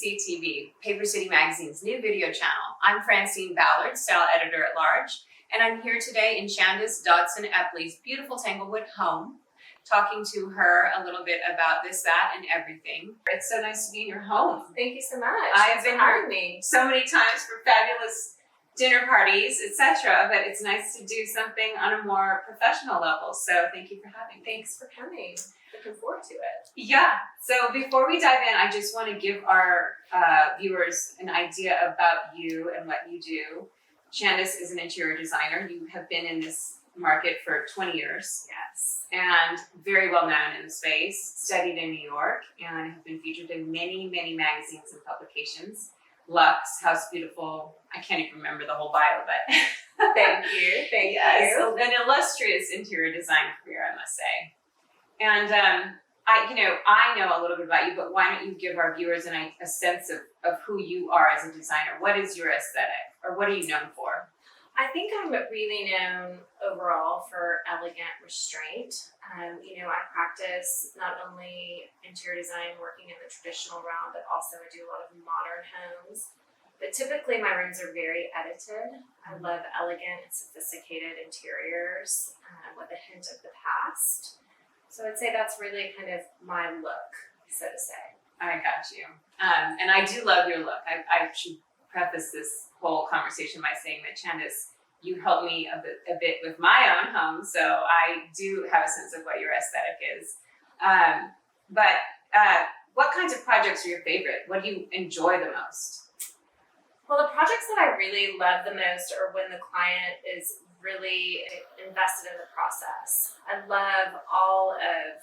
PCTV, PaperCity Magazine's new video channel. I'm Francine, Ballard, Style Editor at Large, and I'm here today in Chandos, Dodson, Epley's beautiful Tanglewood home, talking to her a little bit about this, that, and everything. It's so nice to be in your home. Thank you so much. I've been here so many times for fabulous dinner parties, etc., but it's nice to do something on a more professional level, so thank you for having me. Thanks for coming. Looking forward to it. Yeah, so before we dive in, I just want to give our viewers an idea about you and what you do. Chandos is an interior designer. You have been in this market for 20 years. Yes. And very well known in the space, studied in New York, and have been featured in many, many magazines and publications. Lux, House Beautiful, I can't even remember the whole bio, but Thank you. Thank you. So an illustrious interior design career, I must say. And I know a little bit about you, but why don't you give our viewers a sense of who you are as a designer? What is your aesthetic, or what are you known for? I think I'm really known overall for elegant restraint. I practice not only interior design working in the traditional realm, but also I do a lot of modern homes. But typically my rooms are very edited. I love elegant and sophisticated interiors with a hint of the past. So I'd say that's really kind of my look, so to say. I got you. And I do love your look. I should preface this whole conversation by saying that Chandos, you helped me a bit with my own home, so I do have a sense of what your aesthetic is. But what kinds of projects are your favorite? What do you enjoy the most? Well, the projects that I really love the most are when the client is really invested in the process. I love all of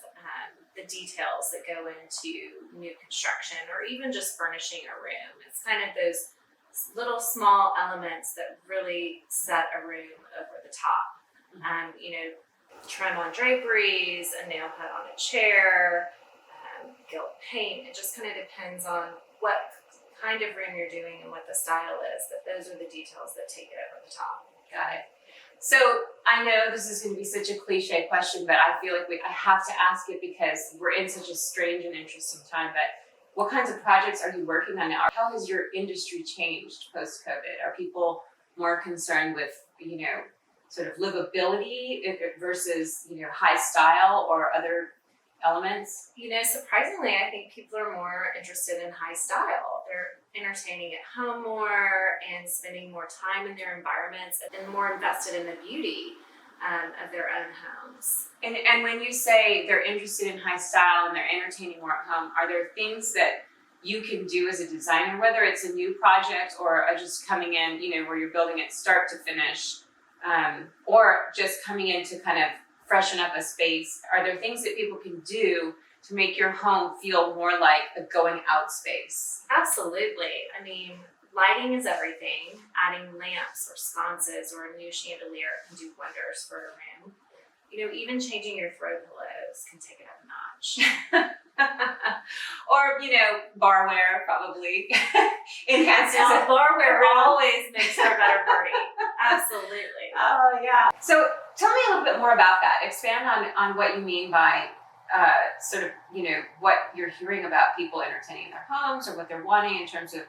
the details that go into new construction or even just furnishing a room. It's kind of those little small elements that really set a room over the top. Trim on draperies, a nail head on a chair, gilt paint. It just kind of depends on what kind of room you're doing and what the style is, but those are the details that take it over the top. Got it. So I know this is going to be such a cliche question, but I feel like I have to ask it because we're in such a strange and interesting time. But what kinds of projects are you working on now? How has your industry changed post-COVID? Are people more concerned with, sort of livability versus, high style or other elements? Surprisingly, I think people are more interested in high style. They're entertaining at home more and spending more time in their environments and more invested in the beauty of their own homes. And when you say they're interested in high style and they're entertaining more at home, are there things that you can do as a designer, whether it's a new project or just coming in, where you're building it start to finish, or just coming in to kind of freshen up a space? Are there things that people can do to make your home feel more like a going out space? Absolutely. I mean, lighting is everything. Adding lamps or sconces or a new chandelier can do wonders for a room. Even changing your throw pillows can take it up a notch. Or, barware probably enhances it. Barware always makes for a better party. Absolutely. Oh, yeah. So tell me a little bit more about that. Expand on what you mean by what you're hearing about people entertaining their homes or what they're wanting in terms of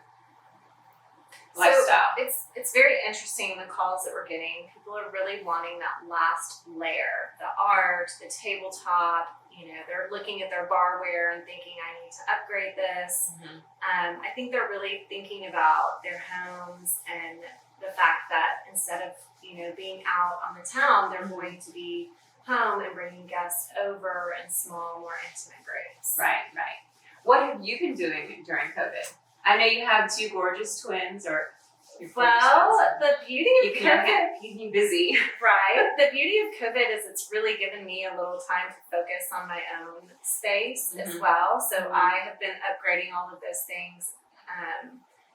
lifestyle. So it's very interesting, the calls that we're getting. People are really wanting that last layer, the art, the tabletop. They're looking at their barware and thinking, I need to upgrade this. Mm-hmm. I think they're really thinking about their homes and the fact that instead of being out on the town, they're going to be home and bringing guests over in small, more intimate groups. Right. What have you been doing during COVID? I know you have two gorgeous twins, or the beauty of COVID, keep you busy, right? The beauty of COVID is it's really given me a little time to focus on my own space as well. So I have been upgrading all of those things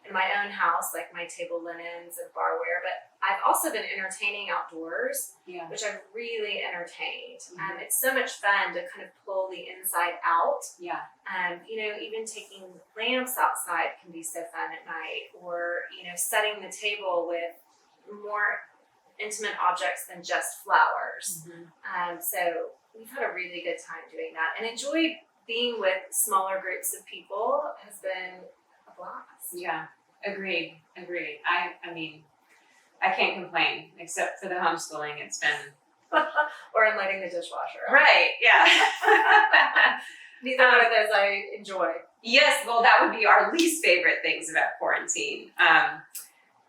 in my own house, like my table linens and barware, but I've also been entertaining outdoors, which I've really entertained. It's so much fun to kind of pull the inside out. Even taking lamps outside can be so fun at night, or, setting the table with more intimate objects than just flowers. So we've had a really good time doing that and enjoyed being with smaller groups of people has been a a blast. Yeah, agreed. I mean, I can't complain except for the homeschooling. It's been Or unloading the dishwasher. right. Yeah. Neither one of those I enjoy. Yes. Well, that would be our least favorite things about quarantine.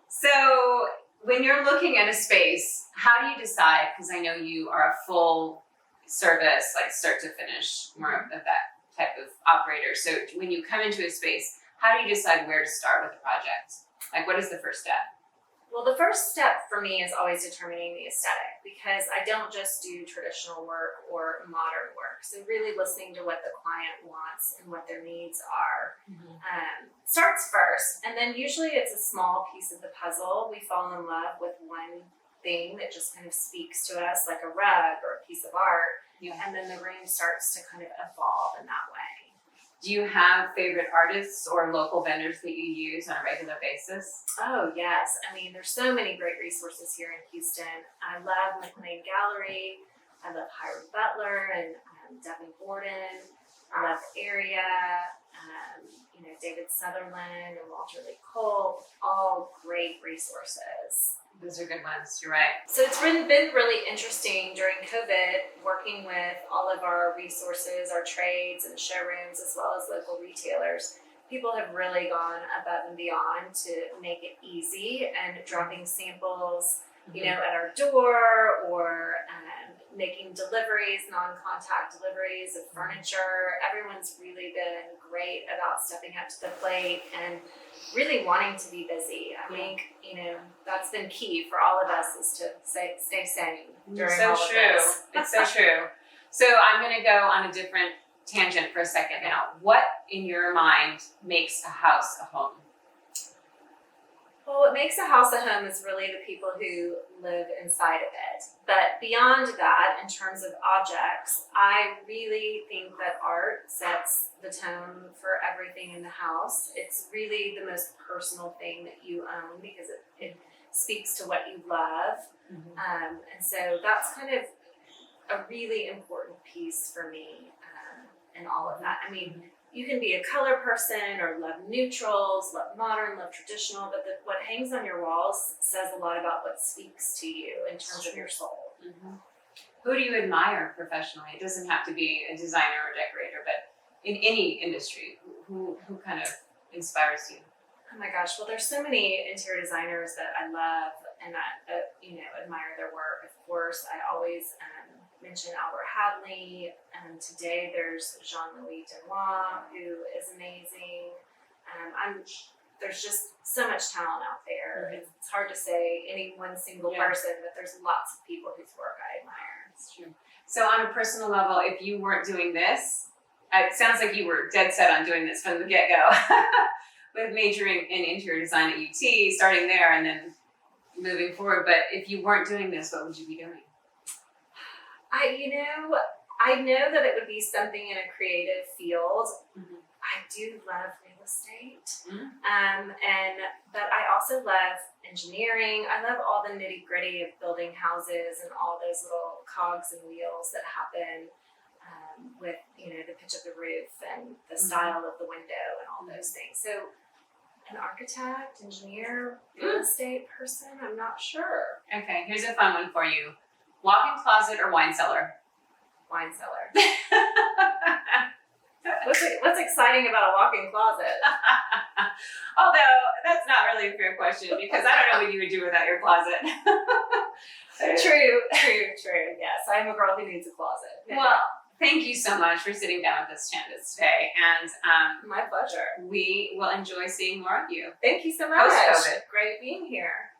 So when you're looking at a space, how do you decide? Because I know you are a full service, like start to finish, more of that type of operator. So when you come into a space, how do you decide where to start with the project? Like, what is the first step? Well, the first step for me is always determining the aesthetic, because I don't just do traditional work or modern work. So really listening to what the client wants and what their needs are starts first. And then usually it's a small piece of the puzzle. We fall in love with one thing that just kind of speaks to us, like a rug or a piece of art. Yeah. And then the room starts to kind of evolve in that way. Do you have favorite artists or local vendors that you use on a regular basis? Oh, yes. I mean, there's so many great resources here in Houston. I love McLean Gallery. I love Hiram Butler and Devin Gordon. I love Area, David Sutherland and Walter Lee Cole. All great resources. Those are good ones. You're right. So it's been really interesting during COVID, working with all of our resources, our trades and showrooms, as well as local retailers. People have really gone above and beyond to make it easy, and dropping samples, at our door, or making deliveries, non-contact deliveries of furniture. Everyone's really been great about stepping up to the plate and really wanting to be busy. I think, that's been key for all of us, is to stay sane during all of this. It's so true. So I'm going to go on a different tangent for a second now. What, in your mind, makes a house a home? Well, what makes a house a home is really the people who live inside of it. But beyond that, in terms of objects, I really think that art sets the tone for everything in the house. It's really the most personal thing that you own, because it speaks to what you love. And so that's kind of a really important piece for me in all of that. I mean, you can be a color person or love neutrals, love modern, love traditional, but what hangs on your walls says a lot about what speaks to you in terms of your soul. Who do you admire professionally? It doesn't have to be a designer or decorator, but in any industry, who kind of inspires you? Oh my gosh, well, there's so many interior designers that I love and that admire their work. Of course, I always mention Albert Hadley. Today there's Jean-Louis Denois, who is amazing. There's just so much talent out there. It's hard to say any one single person, but there's lots of people whose work I admire. It's true. So on a personal level, if you weren't doing this, it sounds like you were dead set on doing this from the get-go. With majoring in interior design at UT, starting there and then moving forward. But if you weren't doing this, what would you be doing? I know that it would be something in a creative field. I do love real estate. But I also love engineering. I love all the nitty-gritty of building houses and all those little cogs and wheels that happen with, the pitch of the roof and the style of the window and all those things. So an architect, engineer, real estate person, I'm not sure. Okay, here's a fun one for you. Walk-in closet or wine cellar? Wine cellar. What's exciting about a walk-in closet? Although, that's not really a fair question, because I don't know what you would do without your closet. True. Yes, I'm a girl who needs a closet. Well, thank you so much for sitting down with us, Chandos, today. And my pleasure. We will enjoy seeing more of you. Thank you so much. Post-COVID. Great being here.